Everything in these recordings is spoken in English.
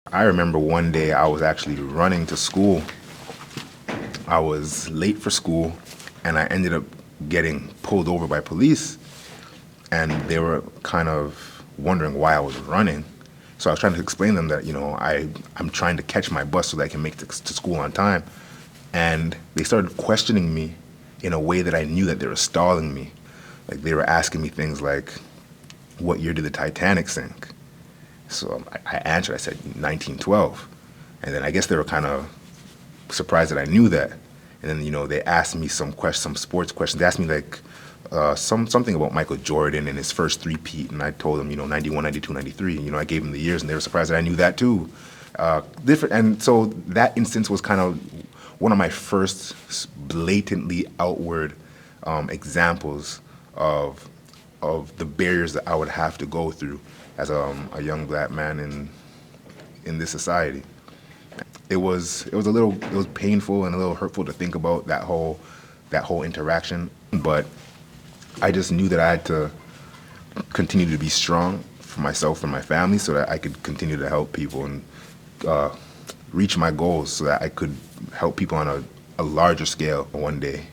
I remember one day I was actually running to school. I was late for school and I ended up getting pulled over by police, and they were kind of wondering why I was running. So I was trying to explain to them that, I'm trying to catch my bus so that I can make it to school on time. And they started questioning me in a way that I knew that they were stalling me. Like, they were asking me things like, what year did the Titanic sink? So I answered, I said 1912. And then I guess they were kind of surprised that I knew that. And then, they asked me some sports questions. They asked me like something about Michael Jordan and his first three-peat, and I told them, 91, 92, 93. I gave them the years, and they were surprised that I knew that too. And so that instance was kind of one of my first blatantly outward examples of the barriers that I would have to go through as a young black man in this society. It was painful and a little hurtful to think about that whole interaction, but I just knew that I had to continue to be strong for myself and my family so that I could continue to help people and reach my goals so that I could help people on a larger scale one day.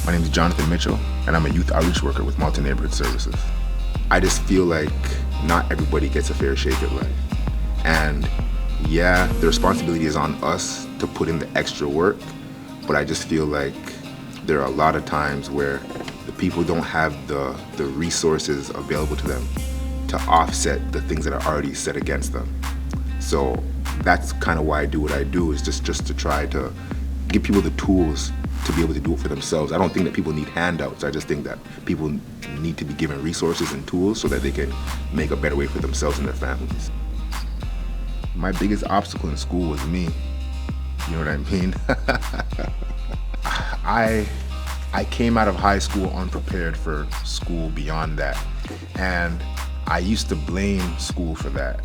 My name is Jonathon Mitchell, and I'm a youth outreach worker with Multi-Neighborhood Services. I just feel like not everybody gets a fair shake at life. And yeah, the responsibility is on us to put in the extra work, but I just feel like there are a lot of times where the people don't have the resources available to them to offset the things that are already set against them. So that's kind of why I do what I do, is just to try to give people the tools to be able to do it for themselves. I don't think that people need handouts. I just think that people need to be given resources and tools so that they can make a better way for themselves and their families. My biggest obstacle in school was me. You know what I mean? I came out of high school unprepared for school beyond that. And I used to blame school for that.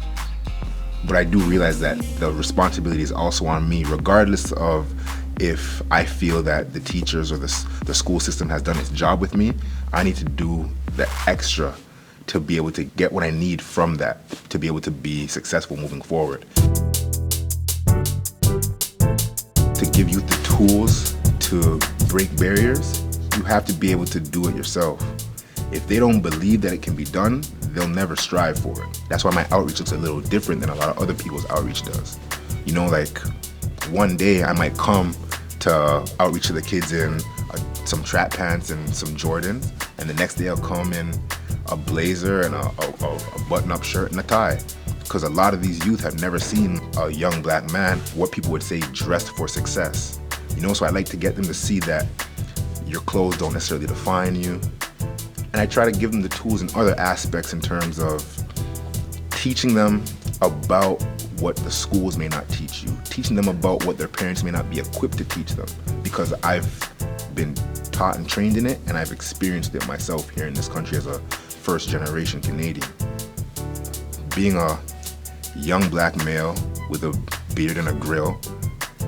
But I do realize that the responsibility is also on me, regardless of if I feel that the teachers or the school system has done its job with me. I need to do the extra to be able to get what I need from that, to be able to be successful moving forward. To give youth the tools to break barriers, you have to be able to do it yourself. If they don't believe that it can be done, they'll never strive for it. That's why my outreach looks a little different than a lot of other people's outreach does. Like one day I might come to outreach to the kids in some track pants and some Jordans, and the next day I'll come in a blazer and a button-up shirt and a tie. Because a lot of these youth have never seen a young black man, what people would say, dressed for success. So I like to get them to see that your clothes don't necessarily define you. And I try to give them the tools in other aspects in terms of teaching them about what the schools may not teach you, teaching them about what their parents may not be equipped to teach them, because I've been taught and trained in it, and I've experienced it myself here in this country as a first-generation Canadian. Being a young black male with a beard and a grill,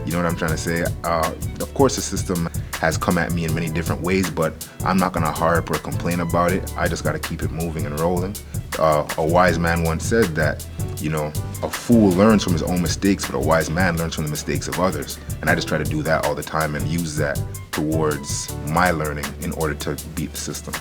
you know what I'm trying to say? Of course, the system has come at me in many different ways, but I'm not gonna harp or complain about it. I just gotta keep it moving and rolling. A wise man once said that, a fool learns from his own mistakes, but a wise man learns from the mistakes of others. And I just try to do that all the time and use that towards my learning in order to beat the system.